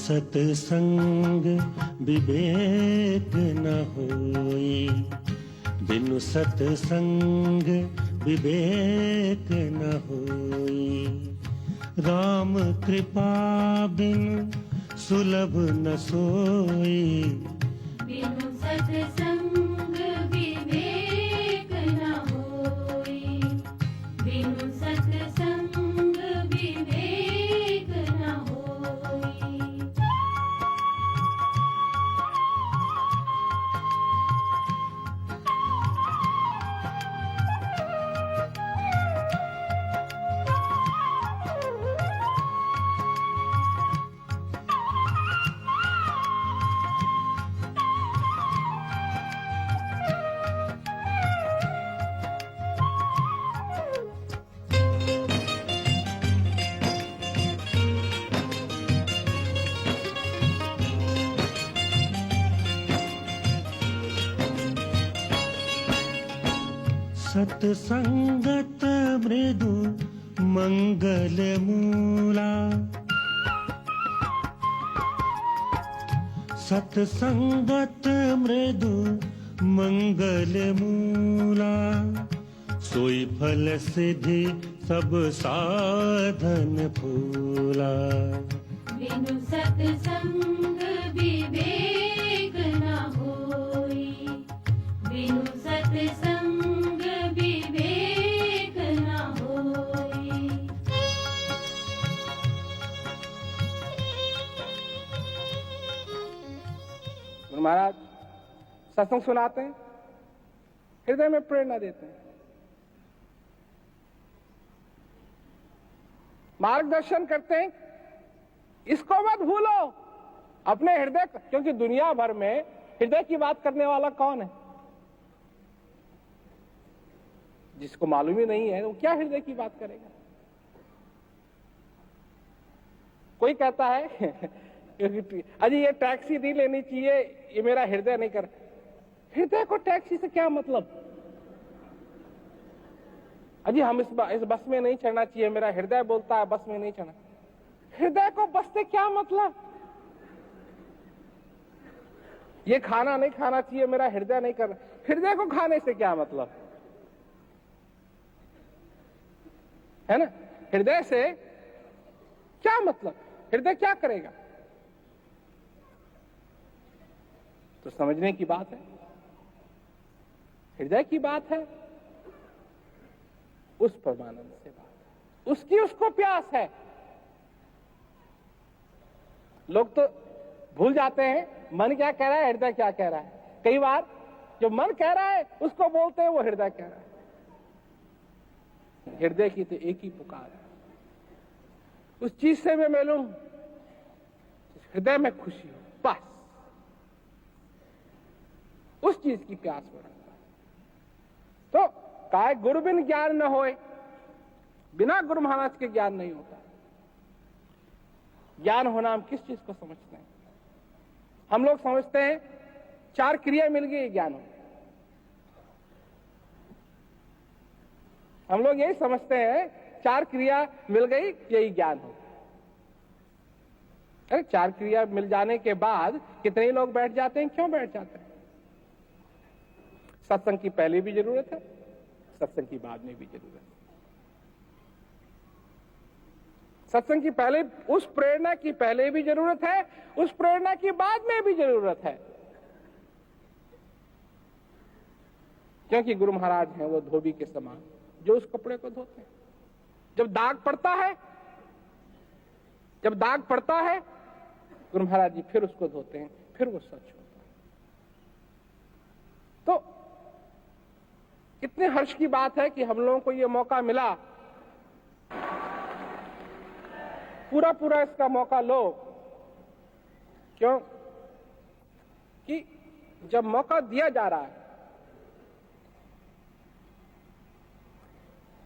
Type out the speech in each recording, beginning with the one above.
सतसंग विवेक न होई, बिनु सतसंग विवेक न होई। राम कृपा बिनु सुलभ न सोई, बिनु सतसंग विवेक न होई, बिनु सतसंग विवेक न होई। सतसंगत मृदु मंगल मूला, सतसंगत मृदु मंगल मूला। सोई फल सिद्धि सब साधन फूला, बिनु सतसंग विवेक न होई, बिनु सतसंग विवेक न होई। गुरु महाराज सत्संग सुनाते हैं, हृदय में प्रेरणा देते हैं, मार्गदर्शन करते हैं। इसको मत भूलो अपने हृदय, क्योंकि दुनिया भर में हृदय की बात करने वाला कौन है? जिसको मालूम ही नहीं है वो क्या हृदय की बात करेगा? कोई कहता है अजी ये टैक्सी नहीं लेनी चाहिए, ये मेरा हृदय नहीं कर। हृदय को टैक्सी से क्या मतलब? अजी हम इस बस में नहीं चढ़ना चाहिए, मेरा हृदय बोलता है बस में नहीं चढ़ना। हृदय को बस से क्या मतलब? ये खाना नहीं खाना चाहिए, मेरा हृदय नहीं कर। हृदय को खाने से क्या मतलब है ना? हृदय से क्या मतलब? हृदय क्या करेगा? तो समझने की बात है, हृदय की बात है, उस परमानंद से बात है, उसकी उसको प्यास है। लोग तो भूल जाते हैं मन क्या कह रहा है, हृदय क्या कह रहा है। कई बार जो मन कह रहा है उसको बोलते हैं वो हृदय कह रहा है। हृदय की तो एक ही पुकार है, उस चीज से मैं मिलूं, हृदय में खुशी हो, बस उस चीज की प्यास हो रहा है। तो काय गुरु बिन ज्ञान न होए, बिना गुरु महाराज के ज्ञान नहीं होता। ज्ञान होना हम किस चीज को समझते हैं? हम लोग समझते हैं 4 क्रिया मिल गई ज्ञान हो। हम लोग यही समझते हैं 4 क्रिया मिल गई यही ज्ञान हो। अरे 4 क्रिया मिल जाने के बाद कितने लोग बैठ जाते हैं? क्यों बैठ जाते हैं? सत्संग की पहले भी जरूरत है, सत्संग की बाद में भी जरूरत है। सत्संग की पहले, उस प्रेरणा की पहले भी जरूरत है, उस प्रेरणा की बाद में भी जरूरत है। क्योंकि गुरु महाराज हैं वो धोबी के समान जो उस कपड़े को धोते हैं। जब दाग पड़ता है, जब दाग पड़ता है, गुरु महाराज जी फिर उसको धोते हैं, फिर वो स्वच्छ होता है। तो कितने हर्ष की बात है कि हम लोगों को ये मौका मिला। पूरा पूरा इसका मौका लो। क्यों? कि जब मौका दिया जा रहा है,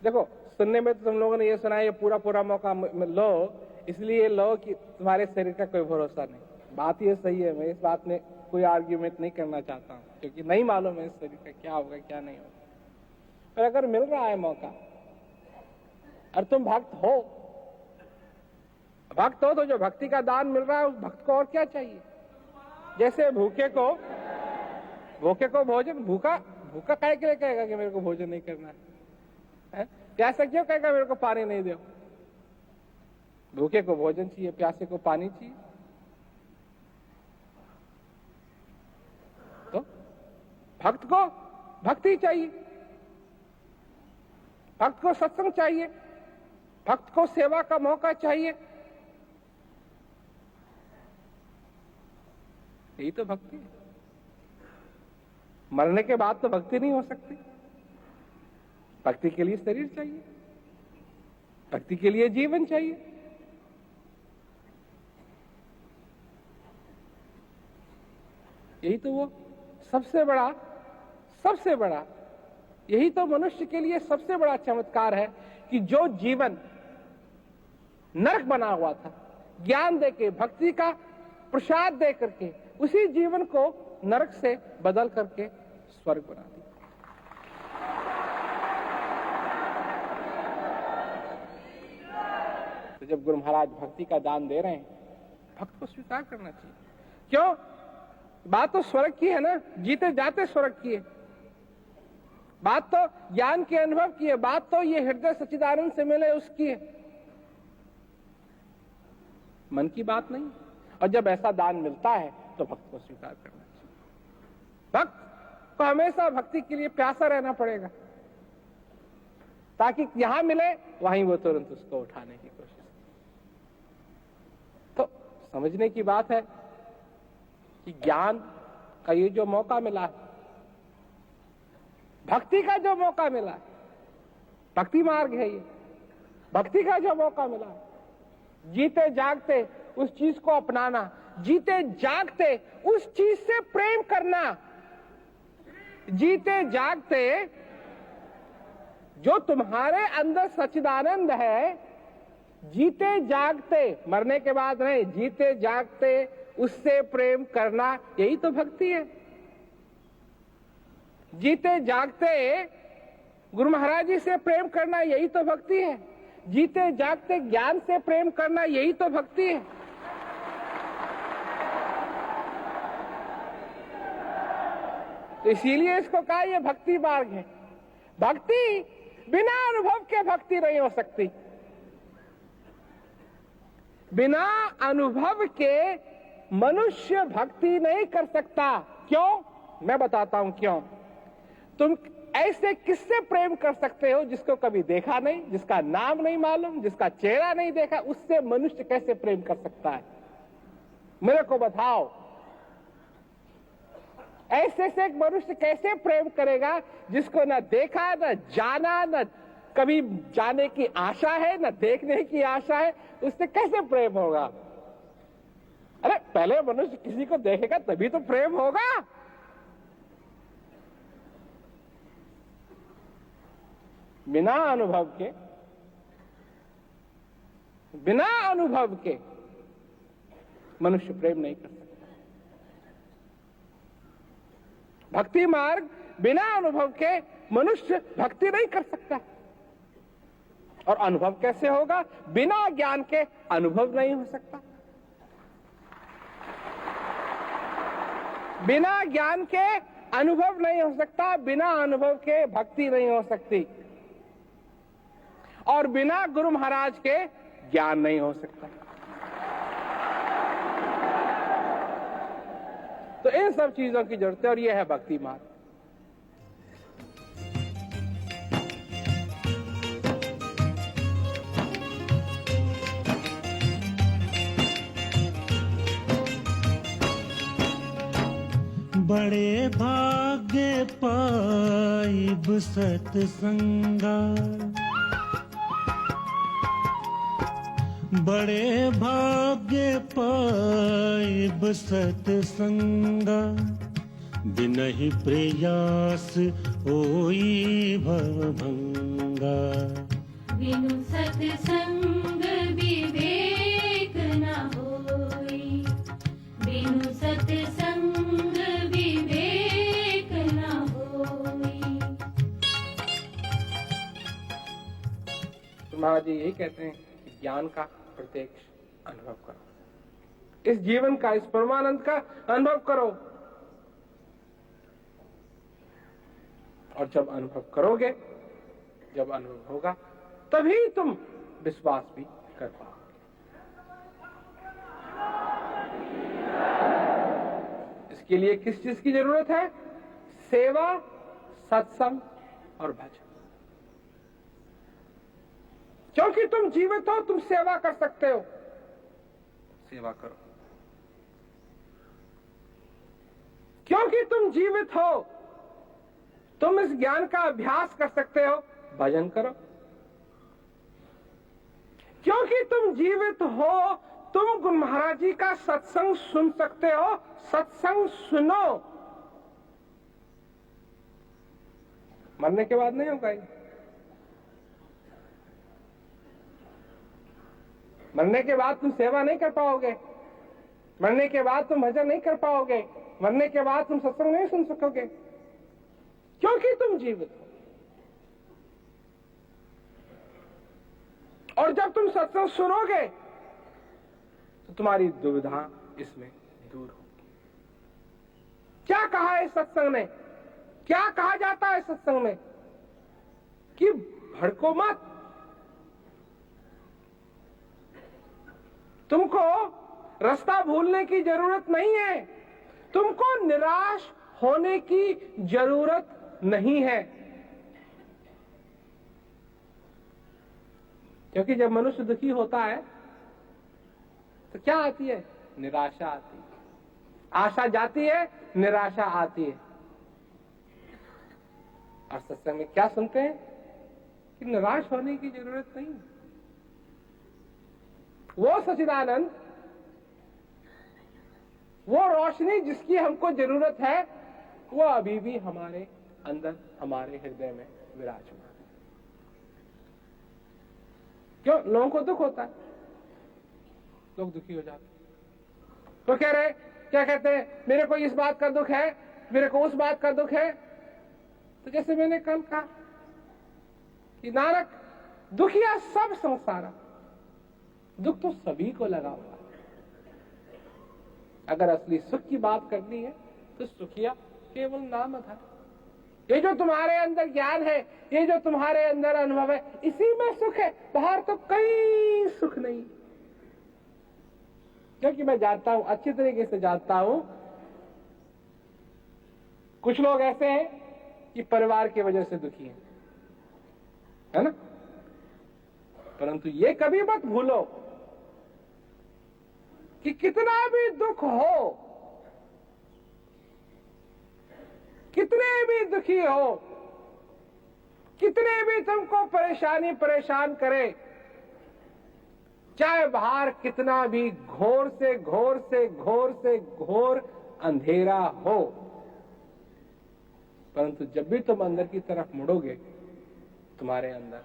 देखो सुनने में तो तुम लोगों ने ये सुना है ये पूरा पूरा मौका लो, इसलिए लो कि तुम्हारे शरीर का कोई भरोसा नहीं। बात ये सही है, मैं इस बात में कोई आर्ग्यूमेंट नहीं करना चाहता हूं, क्योंकि नहीं मालूम है इस शरीर का क्या होगा क्या नहीं होगा। पर अगर मिल रहा है मौका और तुम भक्त हो भक्त हो तो जो भक्ति का दान मिल रहा है उस भक्त को और क्या चाहिए। जैसे भूखे को भोजन, भूखा काहे के लिए कहेगा कि मेरे को भोजन नहीं करना है? प्यासा क्यों कहेगा मेरे को पानी नहीं दो? भूखे को भोजन चाहिए, प्यासे को पानी चाहिए। तो भक्त को भक्ति चाहिए, भक्त को सत्संग चाहिए, भक्त को सेवा का मौका चाहिए। यही तो भक्ति है। मरने के बाद तो भक्ति नहीं हो सकती। भक्ति के लिए शरीर चाहिए, भक्ति के लिए जीवन चाहिए। यही तो वो सबसे बड़ा यही तो मनुष्य के लिए सबसे बड़ा चमत्कार है कि जो जीवन नरक बना हुआ था, ज्ञान देके, भक्ति का प्रसाद दे करके उसी जीवन को नरक से बदल करके स्वर्ग बना दिया। तो जब गुरु महाराज भक्ति का दान दे रहे हैं, भक्त को स्वीकार करना चाहिए। क्यों? बात तो स्वर्ग की है ना, जीते जाते स्वर्ग की है। बात तो ज्ञान के अनुभव की है, बात तो ये हृदय सच्चिदानंद से मिले उसकी है, मन की बात नहीं। और जब ऐसा दान मिलता है तो भक्त को स्वीकार करना चाहिए। भक्त को हमेशा भक्ति के लिए प्यासा रहना पड़ेगा, ताकि यहां मिले वहीं वो तुरंत उसको उठाने की कोशिश करे। तो समझने की बात है कि ज्ञान का ये जो मौका मिला है, भक्ति का जो मौका मिला है, भक्ति मार्ग है ये, भक्ति का जो मौका मिला है, जीते जागते उस चीज को अपनाना, जीते जागते उस चीज से प्रेम करना, जीते जागते जो तुम्हारे अंदर सच्चिदानंद है, जीते जागते, मरने के बाद नहीं, जीते जागते उससे प्रेम करना, यही तो भक्ति है। जीते जागते गुरु महाराज जी से प्रेम करना, यही तो भक्ति है। जीते जागते ज्ञान से प्रेम करना, यही तो भक्ति है। तो इसीलिए इसको कहा यह भक्ति मार्ग है। भक्ति बिना अनुभव के भक्ति नहीं हो सकती। बिना अनुभव के मनुष्य भक्ति नहीं कर सकता। क्यों? मैं बताता हूं क्यों। तुम ऐसे किससे प्रेम कर सकते हो जिसको कभी देखा नहीं, जिसका नाम नहीं मालूम, जिसका चेहरा नहीं देखा? उससे मनुष्य कैसे प्रेम कर सकता है? मेरे को बताओ। ऐसे से एक मनुष्य कैसे प्रेम करेगा जिसको न देखा, न जाना, न कभी जाने की आशा है, न देखने की आशा है? उससे कैसे प्रेम होगा? अरे पहले मनुष्य किसी को देखेगा तभी तो प्रेम होगा। बिना अनुभव के मनुष्य प्रेम नहीं कर सकता। भक्ति मार्ग बिना अनुभव के मनुष्य भक्ति नहीं कर सकता। और अनुभव कैसे होगा? बिना ज्ञान के अनुभव नहीं हो सकता। बिना ज्ञान के अनुभव नहीं हो सकता, बिना अनुभव के भक्ति नहीं हो सकती, और बिना गुरु महाराज के ज्ञान नहीं हो सकता। तो इन सब चीजों की जरूरत है, और यह है भक्ति मार्ग। बड़े भाग्य पाइब सत्संगा, बड़े भाग्य पाइब सत्संगा, बिनहि प्रयास होई भवभंगा। बिनु सत्संग विवेक न होई, बिनु सत्संग विवेक न होई। महाराज जी यही कहते हैं कि ज्ञान का प्रत्यक्ष अनुभव करो, इस जीवन का, इस परमानंद का अनुभव करो। और जब अनुभव करोगे, जब अनुभव होगा, तभी तुम विश्वास भी कर पाओगे। इसके लिए किस चीज की जरूरत है? सेवा, सत्संग और भजन। क्योंकि तुम जीवित हो, तुम सेवा कर सकते हो, सेवा करो। क्योंकि तुम जीवित हो, तुम इस ज्ञान का अभ्यास कर सकते हो, भजन करो। क्योंकि तुम जीवित हो, तुम गुरु महाराज जी का सत्संग सुन सकते हो, सत्संग सुनो। मरने के बाद नहीं होगा ये। मरने के बाद तुम सेवा नहीं कर पाओगे, मरने के बाद तुम भजन नहीं कर पाओगे, मरने के बाद तुम सत्संग नहीं सुन सकोगे, क्योंकि तुम जीवित हो। और जब तुम सत्संग सुनोगे तो तुम्हारी दुविधा इसमें दूर होगी। क्या कहा है सत्संग ने? क्या कहा जाता है सत्संग में? कि भड़को मत, तुमको रास्ता भूलने की जरूरत नहीं है, तुमको निराश होने की जरूरत नहीं है। क्योंकि जब मनुष्य दुखी होता है तो क्या आती है? निराशा आती है। आशा जाती है, निराशा आती है। और सत्संग में क्या सुनते हैं? कि निराश होने की जरूरत नहीं। वो सच्चिदानंद, वो रोशनी जिसकी हमको जरूरत है, वो अभी भी हमारे अंदर, हमारे हृदय में विराजमान है। क्यों? लोगों को दुख होता है, लोग दुखी हो जाते हैं। तो कह रहे, क्या कहते हैं? मेरे को इस बात का दुख है, मेरे को उस बात का दुख है। तो जैसे मैंने कल कहा कि नानक, दुखिया सब संसार, दुख तो सभी को लगा हुआ है। अगर असली सुख की बात करनी है तो सुखिया केवल नाम था। ये जो तुम्हारे अंदर ज्ञान है, ये जो तुम्हारे अंदर अनुभव है, इसी में सुख है, बाहर तो कहीं सुख नहीं। क्योंकि मैं जानता हूं, अच्छी तरीके से जानता हूं, कुछ लोग ऐसे हैं कि परिवार की वजह से दुखी हैं, है ना? परंतु ये कभी मत भूलो कि कितना भी दुख हो, कितने भी दुखी हो, कितने भी तुमको परेशानी परेशान करे, चाहे बाहर कितना भी घोर से घोर से घोर से घोर अंधेरा हो, परंतु जब भी तुम अंदर की तरफ मुड़ोगे, तुम्हारे अंदर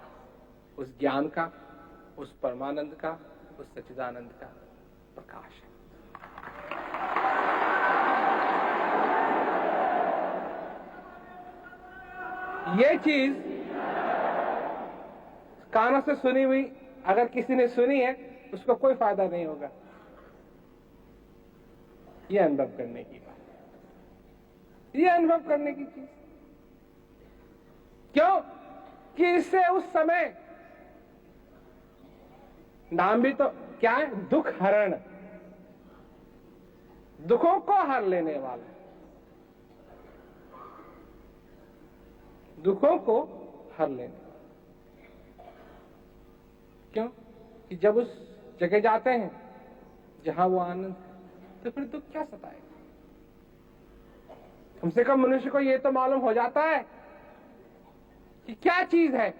उस ज्ञान का, उस परमानंद का, उस सच्चिदानंद का प्रकाश है। ये चीज कानों से सुनी हुई अगर किसी ने सुनी है, उसको कोई फायदा नहीं होगा। ये अनुभव करने की बात, ये अनुभव करने की चीज। क्यों? कि इससे उस समय, नाम भी तो क्या है? दुख हरण, दुखों को हर लेने वाला, दुखों को हर लेने वाला। क्यों? कि जब उस जगह जाते हैं जहां वो आनंद है, तो फिर दुख क्या सताएगा? कम से कम मनुष्य को ये तो मालूम हो जाता है कि क्या चीज है